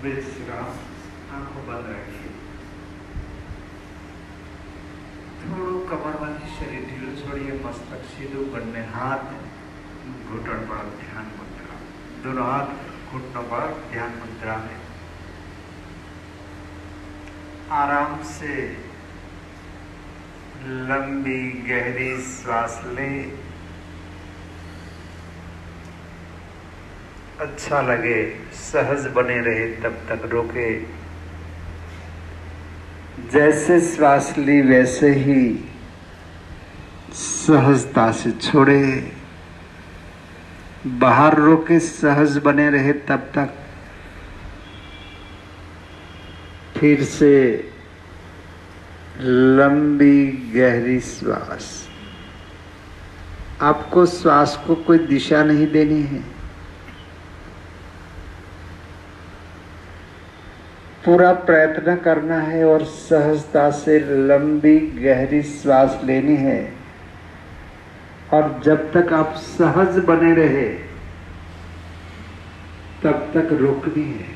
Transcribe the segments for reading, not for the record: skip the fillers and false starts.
विश्राम। आंखों बंद रखिए। थोड़ो कमर वाली शरीर ढीलो छोड़िए। मस्तक सीधो बनने हाथ घुटन पर ध्यान मुद्रा। दोनों हाथ घुटनों पर ध्यान मुद्रा में आराम से लंबी गहरी श्वास ले। अच्छा लगे, सहज बने रहे तब तक रोके। जैसे श्वास ली वैसे ही सहजता से छोड़े। बाहर रोके, सहज बने रहे तब तक। फिर से लंबी गहरी श्वास। आपको श्वास को कोई दिशा नहीं देनी है, पूरा प्रयत्न करना है और सहजता से लंबी गहरी श्वास लेनी है। और जब तक आप सहज बने रहे तब तक रोकनी है,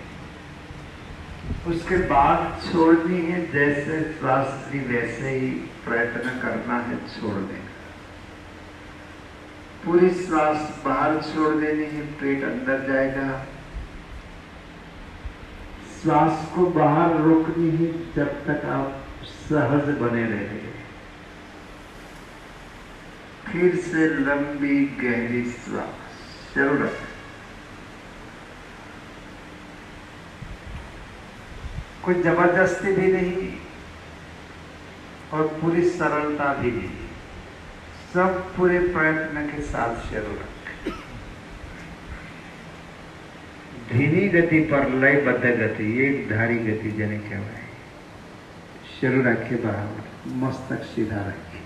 उसके बाद छोड़नी है। जैसे श्वास ली वैसे ही प्रयत्न करना है छोड़ने का। पूरी श्वास बाहर छोड़ देनी है, पेट अंदर जाएगा। श्वास को बाहर रोकनी है जब तक आप सहज बने रहे। फिर से लंबी गहरी श्वास जरूर रखें। कोई जबरदस्ती भी नहीं और पूरी सरलता भी नहीं, सब पूरे प्रयत्न के साथ शुरू रखें। धीमी गति पर लयबद्ध गति, एक धारी गति जने कहवाए। शुरू रखिए, बराबर मस्तक सीधा रखिए।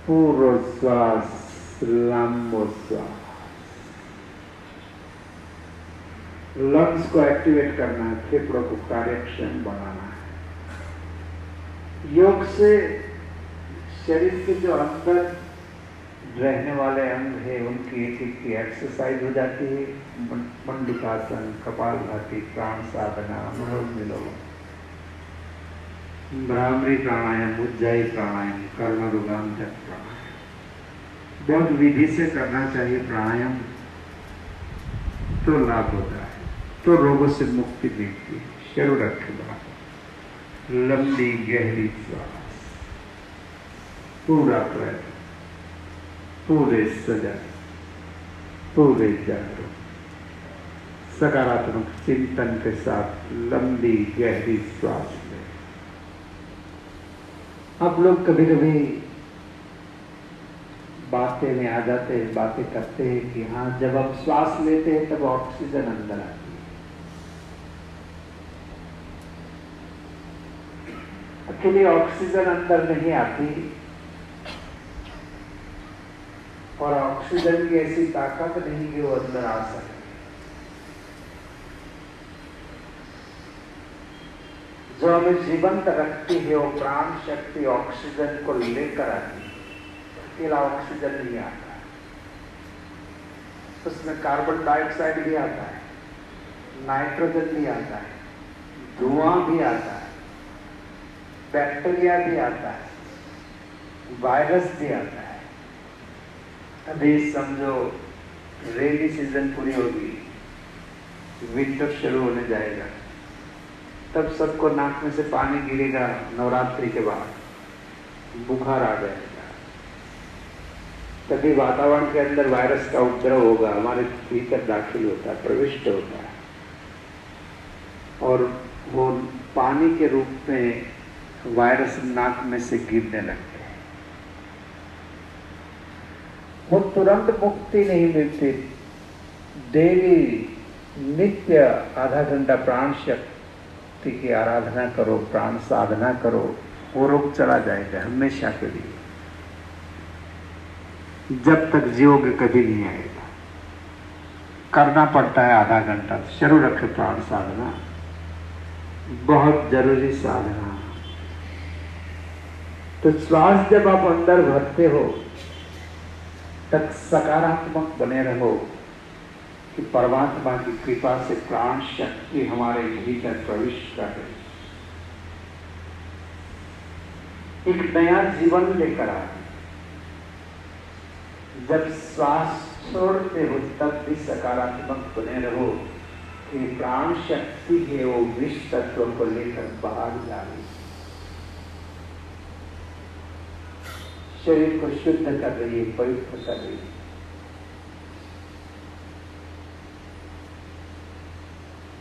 पूर्ण श्वास, लंबो श्वास। लंग्स को एक्टिवेट करना है, फेफड़ों को कार्यक्षम बनाना है। योग से शरीर के जो अंदर रहने वाले अंग है उनकी एक एक की एक्सरसाइज हो जाती है। मंडूकासन, कपालभाति, प्राण साधना, अनुलोम विलोम, भ्रामरी प्राणायाम, उज्जाई प्राणायाम, कर्मरुगांतक प्राणायाम। बहुत विधि से करना चाहिए प्राणायाम, तो लाभ होता है, तो रोगों से मुक्ति मिलती है। शुरू रखें, लंबी गहरी श्वास, पूरा प्रयत्न, पूरे सजग, पूरे जागरूक, सकारात्मक चिंतन के साथ लंबी गहरी श्वास लें। आप लोग कभी कभी बातें में आ जाते हैं, बातें करते हैं कि हाँ, जब हम श्वास लेते हैं तब ऑक्सीजन अंदर आती है। अकेले ऑक्सीजन अंदर नहीं आती और ऑक्सीजन की ऐसी ताकत नहीं कि वो अंदर आ सके। जो हमें जीवंत रखती है वो प्राण शक्ति ऑक्सीजन को लेकर आती है। अकेला ऑक्सीजन नहीं आता है, उसमें कार्बन डाइऑक्साइड भी आता है, नाइट्रोजन भी आता है, धुआं भी आता है, बैक्टीरिया भी आता है, वायरस भी आता है। अभी समझो रेनी सीजन पूरी होगी, विंटर शुरू होने जाएगा, तब सबको नाक में से पानी गिरेगा। नवरात्रि के बाद बुखार आ जाएगा, तभी वातावरण के अंदर वायरस का उपद्रव होगा, हमारे भीतर दाखिल होता है, प्रविष्ट होता है और वो पानी के रूप में वायरस नाक में से गिरने लगते हैं। वो तुरंत मुक्ति नहीं मिलती। डेली नित्य आधा घंटा प्राण शक्ति की आराधना करो, प्राण साधना करो, वो रोग चला जाएगा हमेशा के लिए। जब तक जियोगे कभी नहीं आएगा। करना पड़ता है आधा घंटा। शुरू रखे प्राण साधना, बहुत जरूरी साधना। तो श्वास जब आप अंदर भरते हो तक सकारात्मक बने रहो कि परमात्मा की कृपा से प्राण शक्ति हमारे भीतर प्रवेश कर रही, एक नया जीवन लेकर आए। जब श्वास छोड़ते हो तब भी सकारात्मक बने रहो कि प्राण शक्ति है वो विष तत्व को लेकर बाहर जा रही, शरीर को शुद्ध कर रही है, पवित्र कर रही है।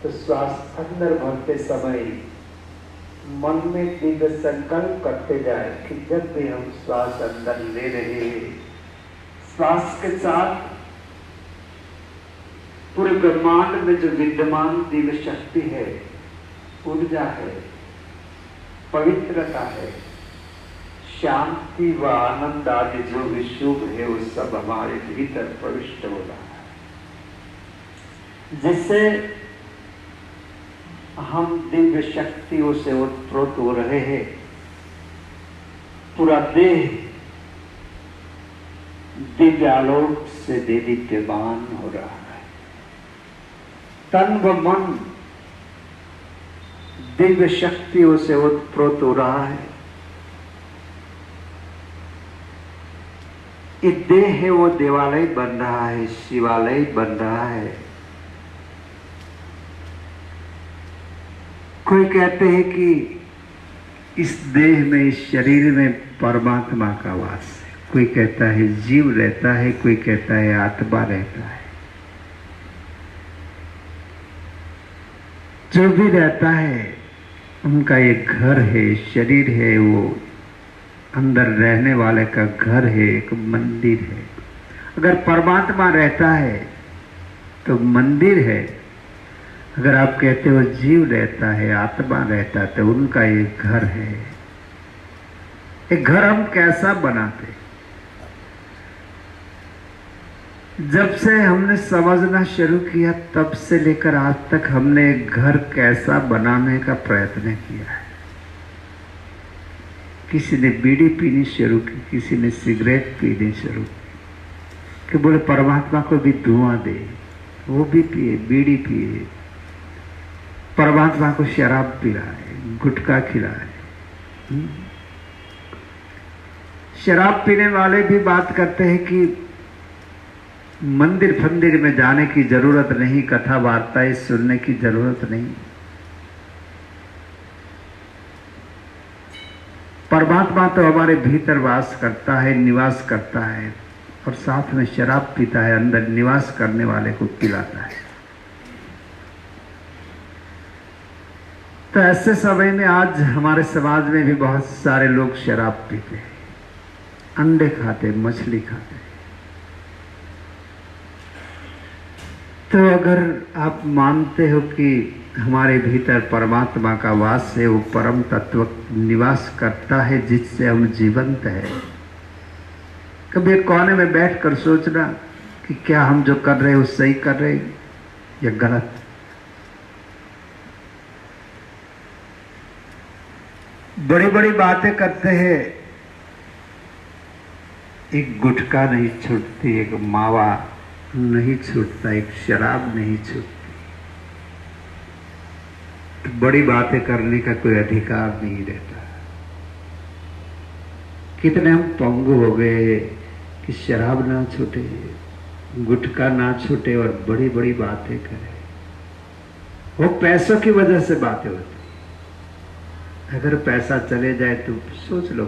तो श्वास अंदर भरते समय मन में दिव्य संकल्प करते जाए कि जब भी हम श्वास अंदर ले रहे हैं, श्वास के साथ पूरे ब्रह्मांड में जो विद्यमान दिव्य शक्ति है, ऊर्जा है, पवित्रता है, शांति व आनंद आदि जो भी शुभ है वो सब हमारे भीतर प्रविष्ट हो रहा है, जिससे हम दिव्य शक्तियों से उत्प्रोत हो रहे हैं। पूरा देह दिव्यालोक से देदीप्यमान हो रहा है, तन व मन दिव्य शक्तियों से उत्प्रोत हो रहा है। ये देह है वो देवालय बन रहा है, शिवालय बन रहा है। कोई कहते हैं कि इस देह में, इस शरीर में परमात्मा का वास है, कोई कहता है जीव रहता है, कोई कहता है आत्मा रहता है। जो भी रहता है उनका एक घर है, शरीर है, वो अंदर रहने वाले का घर है, एक मंदिर है। अगर परमात्मा रहता है तो मंदिर है। अगर आप कहते हो जीव रहता है, आत्मा रहता है, तो उनका एक घर है। एक घर हम कैसा बनाते? जब से हमने समझना शुरू किया तब से लेकर आज तक हमने एक घर कैसा बनाने का प्रयत्न किया है। किसी ने बीड़ी पीनी शुरू की, किसी ने सिगरेट पीनी शुरू की, कि बोले परमात्मा को भी धुआं दे, वो भी पिए, बीड़ी पिए। परमात्मा को शराब पिलाए, गुटखा खिलाए। शराब पीने वाले भी बात करते हैं कि मंदिर फंदिर में जाने की जरूरत नहीं, कथा वार्ताएं सुनने की जरूरत नहीं। परमात्मा तो हमारे भीतर वास करता है, निवास करता है, और साथ में शराब पीता है, अंदर निवास करने वाले को पिलाता है। तो ऐसे समय में आज हमारे समाज में भी बहुत सारे लोग शराब पीते हैं, अंडे खाते, मछली खाते। तो अगर आप मानते हो कि हमारे भीतर परमात्मा का वास है, वो परम तत्व निवास करता है जिससे हम जीवंत है, कभी एक कोने में बैठकर सोचना कि क्या हम जो कर रहे हैं वो सही कर रहे हैं या गलत। बड़ी बड़ी बातें करते हैं, एक गुटखा नहीं छूटती, एक मावा नहीं छूटता, एक शराब नहीं छूटती। तो बड़ी बातें करने का कोई अधिकार नहीं रहता। कितने हम पंगु हो गए कि शराब ना छूटे, गुटखा ना छूटे और बड़ी बड़ी बातें करें। वो पैसों की वजह से बातें होती। अगर पैसा चले जाए तो सोच लो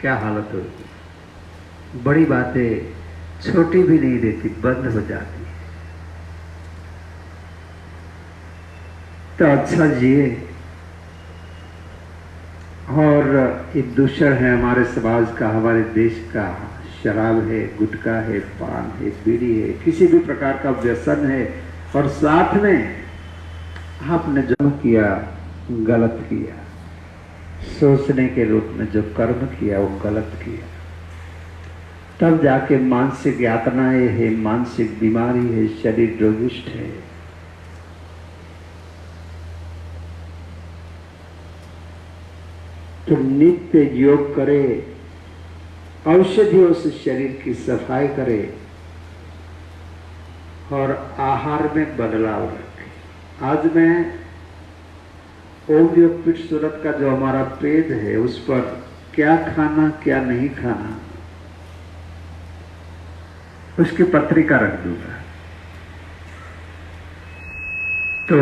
क्या हालत होगी। बड़ी बातें छोटी भी नहीं रहती, बंद हो जाती है। तो अच्छा जिए। और एक दूषण है हमारे समाज का, हमारे देश का, शराब है, गुटखा है, पान है, बीड़ी है, किसी भी प्रकार का व्यसन है। और साथ में आपने जो किया गलत किया, सोचने के रूप में जो कर्म किया वो गलत किया, तब जाके मानसिक यातनाएं है, मानसिक बीमारी है, शरीर रोगिष्ट है। तो नित्य योग करे, औषधियों से शरीर की सफाई करे और आहार में बदलाव रखे। आज मैं ओम योग पीठ सूरत का जो हमारा पेज है उस पर क्या खाना क्या नहीं खाना उसकी पत्रिका रख दूंगा, तो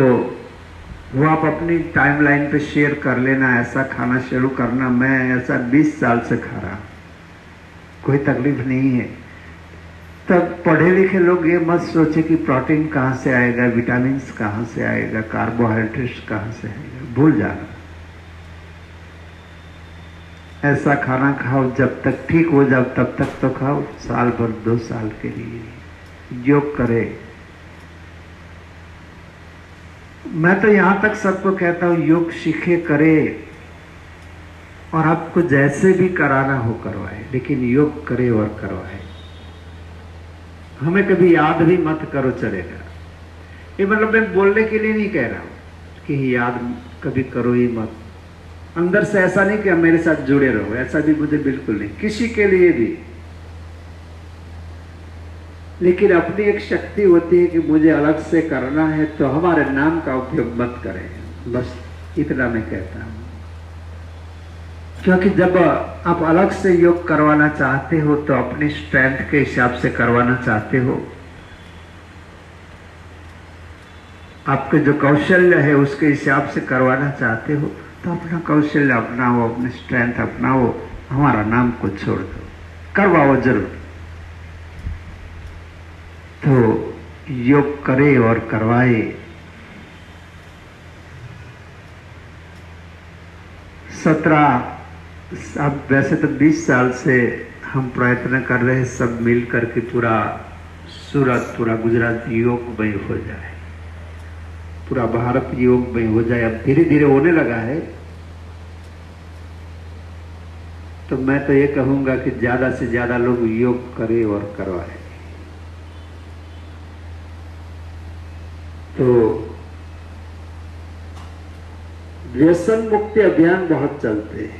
वो आप अपनी टाइमलाइन पे शेयर कर लेना। ऐसा खाना शुरू करना, मैं ऐसा 20 साल से खा रहा, कोई तकलीफ नहीं है। तब पढ़े लिखे लोग ये मत सोचे कि प्रोटीन कहाँ से आएगा, विटामिन कहाँ से आएगा, कार्बोहाइड्रेट्स कहाँ से आएगा, भूल जाना। ऐसा खाना खाओ जब तक ठीक हो जाओ तब तक तो खाओ, साल भर 2 साल के लिए योग करे। मैं तो यहां तक सबको कहता हूं योग सीखे करे और आपको जैसे भी कराना हो करवाए, लेकिन योग करे और करवाए। हमें कभी याद भी मत करो चलेगा, ये मतलब मैं बोलने के लिए नहीं कह रहा हूं कि याद कभी करो ही मत। अंदर से ऐसा नहीं कि मेरे साथ जुड़े रहो, ऐसा भी मुझे बिल्कुल नहीं, किसी के लिए भी। लेकिन अपनी एक शक्ति होती है कि मुझे अलग से करना है तो हमारे नाम का उपयोग मत करें, बस इतना मैं कहता हूं। क्योंकि जब आप अलग से योग करवाना चाहते हो तो अपनी स्ट्रेंथ के हिसाब से करवाना चाहते हो, आपके जो कौशल्य है उसके हिसाब से करवाना चाहते हो, तो अपना कौशल्य अपनाओ, अपनी स्ट्रेंथ अपनाओ, हमारा नाम को छोड़ दो, करवाओ जरूर। तो योग करे और करवाए। 17 अब वैसे तो 20 साल से हम प्रयत्न कर रहे हैं सब मिल करके पूरा सूरत, पूरा गुजरात योगमय हो जाए, पूरा भारत योगमय हो जाए। अब धीरे धीरे होने लगा है, तो मैं तो ये कहूंगा कि ज्यादा से ज्यादा लोग योग करें और करवाएं। तो व्यसन मुक्ति अभियान बहुत चलते हैं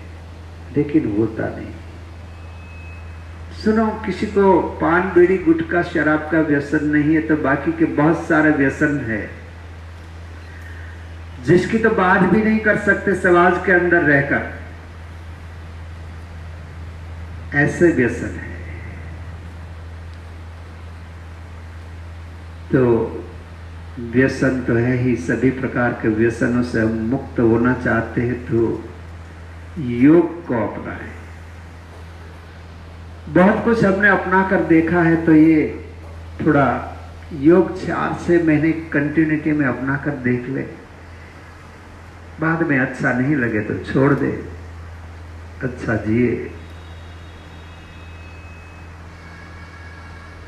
लेकिन होता नहीं। सुनो, किसी को पान बीड़ी गुटखा शराब का व्यसन नहीं है तो बाकी के बहुत सारे व्यसन है जिसकी तो बात भी नहीं कर सकते समाज के अंदर रहकर, ऐसे व्यसन है। तो व्यसन तो है ही, सभी प्रकार के व्यसनों से हम मुक्त होना चाहते हैं तो योग को अपनाएं। बहुत कुछ हमने अपना कर देखा है, तो ये थोड़ा योग 4-6 महीने कंटिन्यूटी में अपना कर देख ले, बाद में अच्छा नहीं लगे तो छोड़ दे, अच्छा जिए।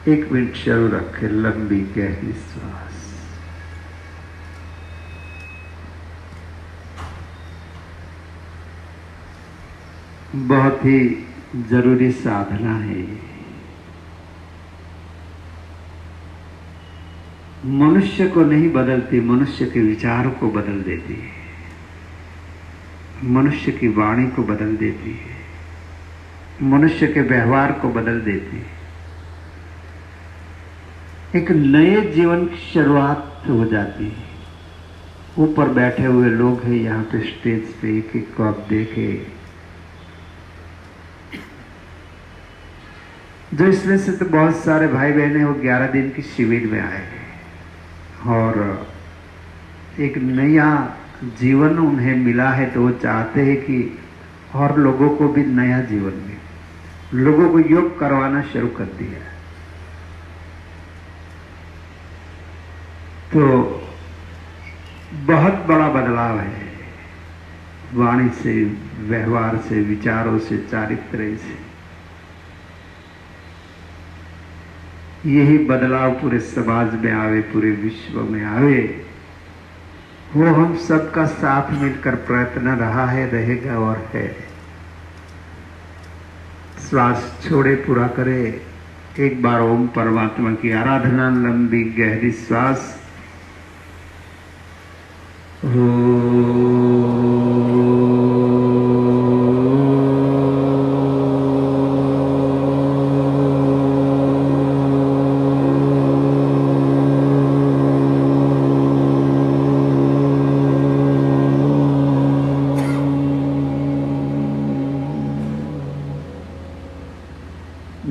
1 मिनट शुरू रखे, लंबी गहरी सांस। बहुत ही जरूरी साधना है ये। मनुष्य को नहीं बदलती, मनुष्य के विचारों को बदल देती है, मनुष्य की वाणी को बदल देती है, मनुष्य के व्यवहार को बदल देती है। एक नए जीवन की शुरुआत हो जाती है। ऊपर बैठे हुए लोग हैं यहाँ पे स्टेज पे, एक एक को आप देखे, जो इसमें से तो बहुत सारे भाई बहन हैं वो 11 दिन की शिविर में आए और एक नया जीवन उन्हें मिला है, तो वो चाहते हैं कि और लोगों को भी नया जीवन मिले। लोगों को योग करवाना शुरू कर दिया। तो बहुत बड़ा बदलाव है, वाणी से, व्यवहार से, विचारों से, चारित्र्य से। यही बदलाव पूरे समाज में आवे, पूरे विश्व में आवे, वो हम सबका साथ मिलकर प्रयत्न रहा है, रहेगा और है। श्वास छोड़े, पूरा करे। एक बार ओम परमात्मा की आराधना, लंबी गहरी श्वास।